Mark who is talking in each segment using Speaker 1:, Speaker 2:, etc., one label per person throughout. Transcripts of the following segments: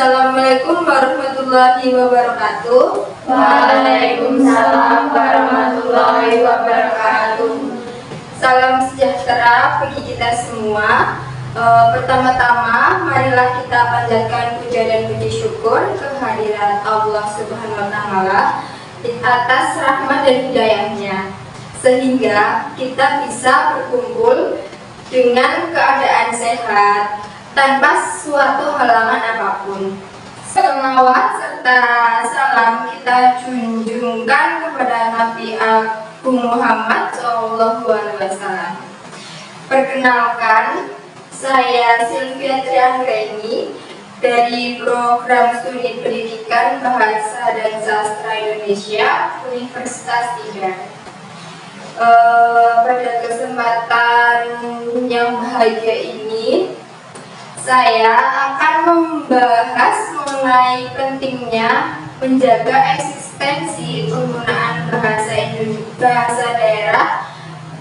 Speaker 1: Assalamualaikum warahmatullahi wabarakatuh.
Speaker 2: Waalaikumsalam warahmatullahi wabarakatuh.
Speaker 1: Salam sejahtera bagi kita semua. Pertama-tama, marilah kita panjatkan puja dan puji syukur kehadirat Allah Subhanahu wa Ta'ala atas rahmat dan hidayahnya, sehingga kita bisa berkumpul dengan keadaan sehat tanpa suatu halangan apapun. Selawat serta salam kita junjungkan kepada Nabi Agung Muhammad SAW. Perkenalkan, saya Sylvia Trianggreni dari program studi pendidikan Bahasa dan Sastra Indonesia Universitas 3. Pada kesempatan yang bahagia ini, saya akan membahas mengenai pentingnya menjaga eksistensi penggunaan bahasa daerah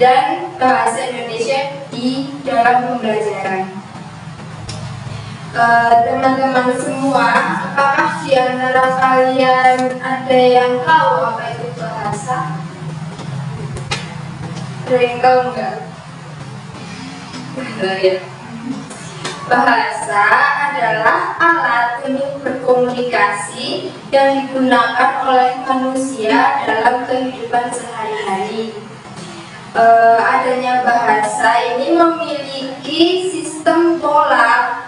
Speaker 1: dan bahasa Indonesia di dalam pembelajaran. Teman-teman semua, apakah di antara kalian ada yang tahu apa itu bahasa? Ada yang tahu nggak? Bahasa adalah alat untuk berkomunikasi yang digunakan oleh manusia dalam kehidupan sehari-hari. Adanya bahasa ini memiliki sistem pola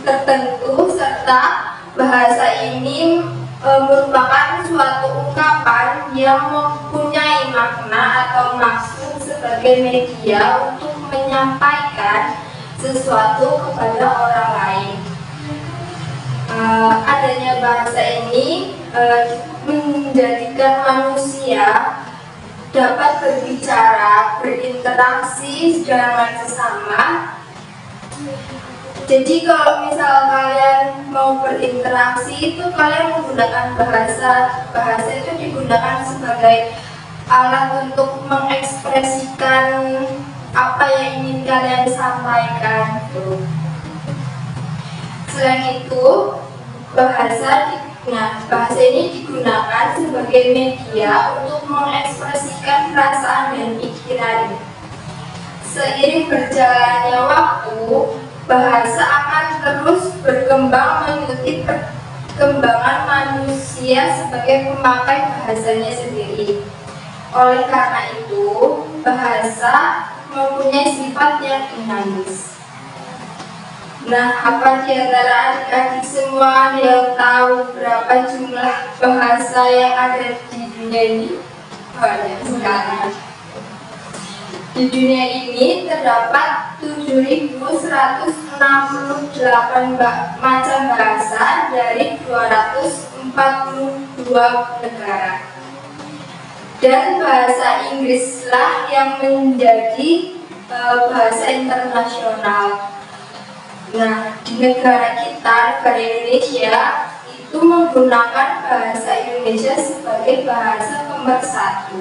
Speaker 1: tertentu, serta bahasa ini merupakan suatu ungkapan yang mempunyai makna atau maksud sebagai media untuk menyampaikan sesuatu kepada orang lain. Adanya bahasa ini menjadikan manusia dapat berbicara, berinteraksi dengan sesama. Jadi kalau misal kalian mau berinteraksi itu kalian menggunakan bahasa itu digunakan sebagai alat untuk mengekspresikan apa yang ingin kalian sampaikan. Selain itu, bahasa ini digunakan sebagai media untuk mengekspresikan perasaan dan pikiran. Seiring berjalannya waktu, bahasa akan terus berkembang mengikuti perkembangan manusia sebagai pemakai bahasanya sendiri. Oleh karena itu, bahasa mempunyai sifat yang dinamis. Nah, apa di antara adik-adik semua yang tahu berapa jumlah bahasa yang ada di dunia ini? Banyak sekali. Di dunia ini terdapat 7.168 macam bahasa dari 242 negara. Dan bahasa Inggrislah yang menjadi bahasa internasional. Nah, di negara kita, negara Indonesia, itu menggunakan bahasa Indonesia sebagai bahasa nomor 1.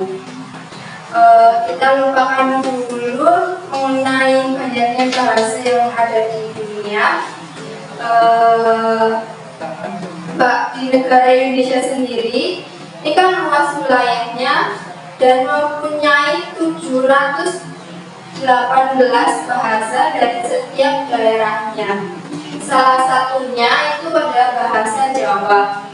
Speaker 1: Kita lupakan dulu mengenai banyaknya bahasa yang ada di dunia. Di negara Indonesia sendiri, ini kan luas wilayahnya dan mempunyai 718 bahasa dari setiap daerahnya. Salah satunya itu pada bahasa Jawa.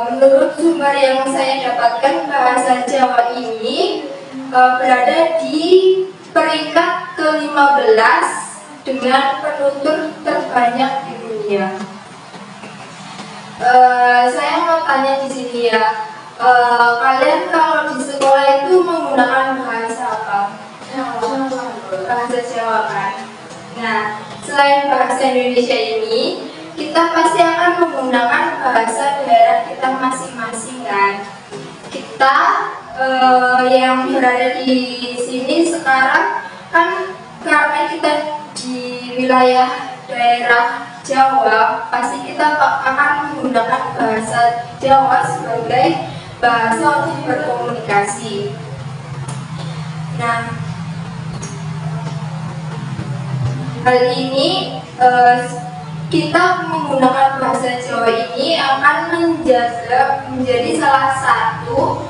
Speaker 1: Menurut sumber yang saya dapatkan, bahasa Jawa ini berada di peringkat ke-15 dengan penutur terbanyak di dunia. Saya mau tanya di sini ya, kalian kalau di sekolah itu menggunakan bahasa apa? Bahasa Jawa kan? Nah, selain bahasa Indonesia ini, kita pasti akan menggunakan bahasa daerah kita masing-masing kan? Kita yang berada di sini sekarang kan karena kita di wilayah daerah Jawa, pasti kita akan menggunakan bahasa Jawa sebagai bahasa untuk berkomunikasi. Nah, hal ini kita menggunakan bahasa Jawa ini akan menjadi salah satu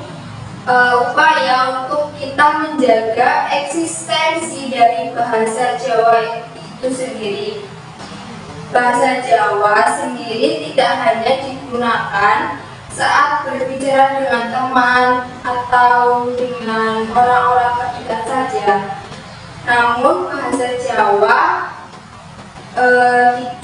Speaker 1: upaya untuk kita menjaga eksistensi dari bahasa Jawa itu sendiri. Bahasa Jawa sendiri tidak hanya digunakan saat berbicara dengan teman atau dengan orang-orang terdekat saja, namun bahasa Jawa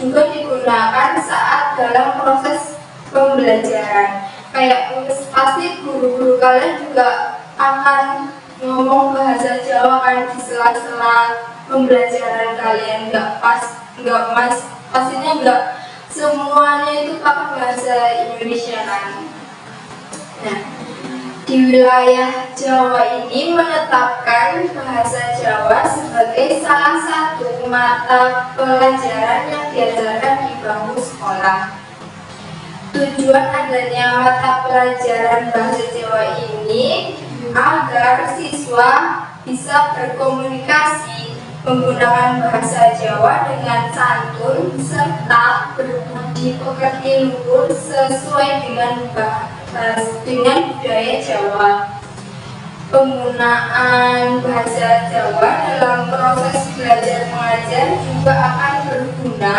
Speaker 1: juga digunakan saat dalam proses pembelajaran. Kayak pasti guru-guru kalian juga akan ngomong bahasa Jawa kan di sela-sela pembelajaran kalian. Pastinya nggak semuanya itu pakai bahasa Indonesia kan. Nah, di wilayah Jawa ini menetapkan bahasa Jawa sebagai salah satu mata pelajaran yang diajarkan di bangku sekolah. Tujuan adanya mata pelajaran bahasa Jawa ini agar siswa bisa berkomunikasi menggunakan bahasa Jawa dengan santun serta berbudi pekerti luhur sesuai dengan budaya Jawa. Penggunaan bahasa Jawa dalam proses belajar mengajar juga akan berguna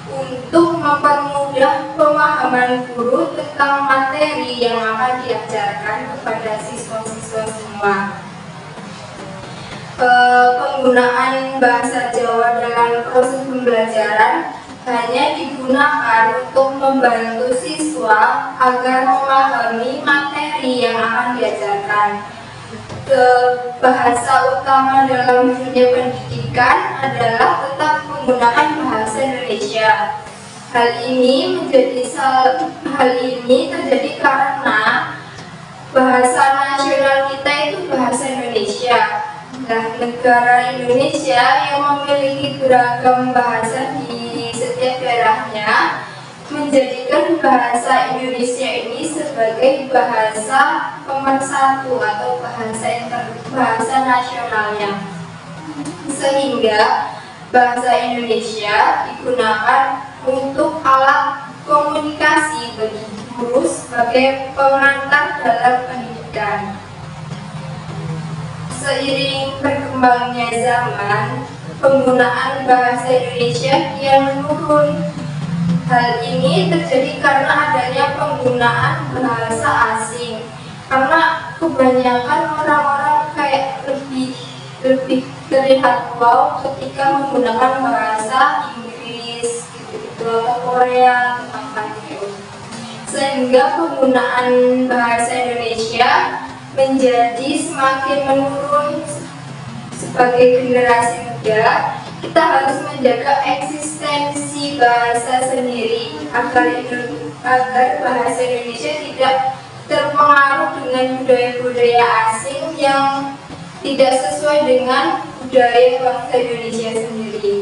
Speaker 1: untuk mempermudah pemahaman guru tentang materi yang akan diajarkan kepada siswa-siswa semua. Penggunaan bahasa Jawa dalam proses pembelajaran hanya digunakan untuk membantu siswa agar memahami materi yang akan diajarkan. Bahasa utama dalam dunia pendidikan adalah tetap menggunakan bahasa Indonesia. Hal ini terjadi karena bahasa nasional kita itu bahasa Indonesia. Nah, negara Indonesia yang memiliki beragam bahasa di setiap daerahnya menjadikan bahasa Indonesia ini sebagai bahasa pemersatu atau bahasa nasionalnya, sehingga bahasa Indonesia digunakan untuk alat komunikasi bagi guru sebagai pengantar dalam pendidikan. Seiring berkembangnya zaman, penggunaan bahasa Indonesia kian menurun. Hal ini terjadi karena adanya penggunaan bahasa asing. Karena kebanyakan orang-orang kayak lebih terlihat wow ketika menggunakan bahasa Inggris gitu atau Korea gitu. Sehingga penggunaan bahasa Indonesia menjadi semakin menurun. Sebagai generasi muda, kita harus menjaga eksistensi bahasa sendiri agar bahasa Indonesia tidak terpengaruh dengan budaya-budaya asing yang tidak sesuai dengan budaya bangsa Indonesia sendiri.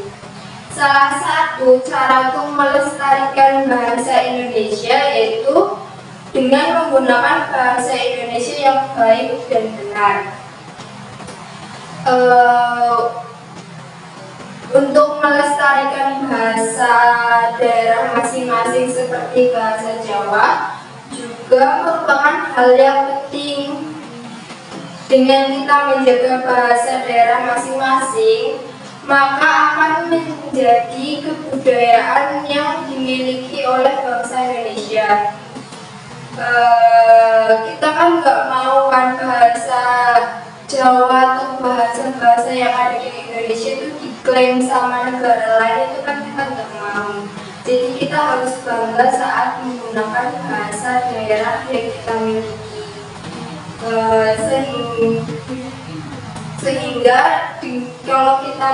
Speaker 1: Salah satu cara untuk melestarikan bahasa Indonesia yaitu dengan menggunakan bahasa Indonesia yang baik dan benar. Untuk melestarikan bahasa daerah masing-masing seperti bahasa Jawa juga merupakan hal yang penting. Dengan kita menjaga bahasa daerah masing-masing, maka akan menjadi kebudayaan yang dimiliki oleh bangsa Indonesia. Kita kan nggak mau kan bahasa Jawa atau bahasa-bahasa yang ada di Indonesia itu diklaim sama negara lain, itu kan kita nggak mau. Jadi kita harus bangga saat menggunakan bahasa daerah yang kita miliki. Sehingga kalau kita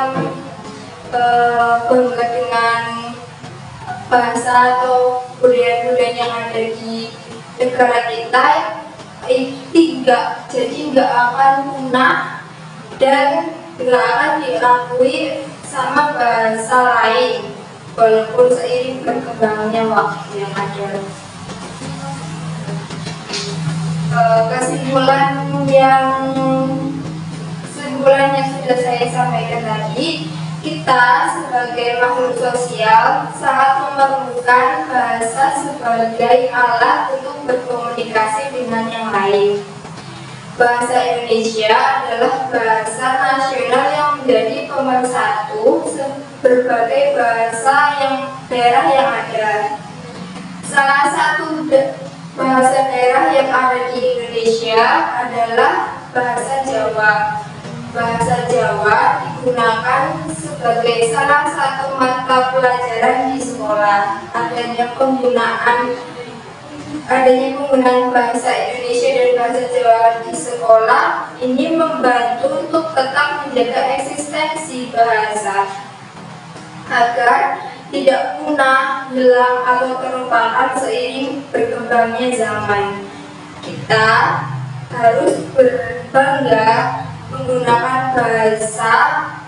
Speaker 1: bangga dengan bahasa atau budaya-budaya yang ada di negara kita, nggak akan punah dan nggak akan diakui sama bahasa lain walaupun seiring berkembangnya waktu yang ada. Kesimpulan yang sudah saya sampaikan tadi, Kita sebagai makhluk sosial sangat memerlukan bahasa sebagai alat untuk berkomunikasi dengan yang lain. Bahasa Indonesia adalah bahasa nasional yang menjadi pemersatu berbagai bahasa daerah yang ada. Salah satu bahasa daerah yang ada di Indonesia adalah bahasa Jawa. Bahasa Jawa digunakan sebagai salah satu mata pelajaran di sekolah. Adanya penggunaan bahasa Indonesia dan bahasa Jawa di sekolah ini membantu untuk tetap menjaga eksistensi bahasa agar tidak punah, hilang atau terlupakan seiring berkembangnya zaman. Kita harus berbangga menggunakan bahasa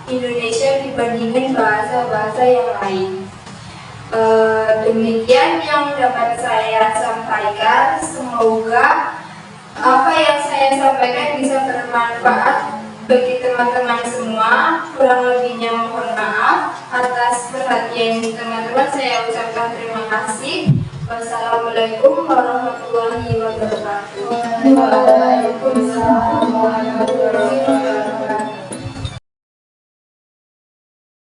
Speaker 1: Indonesia dibandingkan bahasa-bahasa yang lain. Demikian yang dapat saya sampaikan. Semoga apa yang saya sampaikan bisa bermanfaat bagi teman-teman semua. Kurang lebihnya mohon maaf. Atas perhatian teman-teman saya ucapkan terima kasih. Wassalamualaikum warahmatullahi wabarakatuh.
Speaker 2: Waalaikumsalam warahmatullahi wabarakatuh.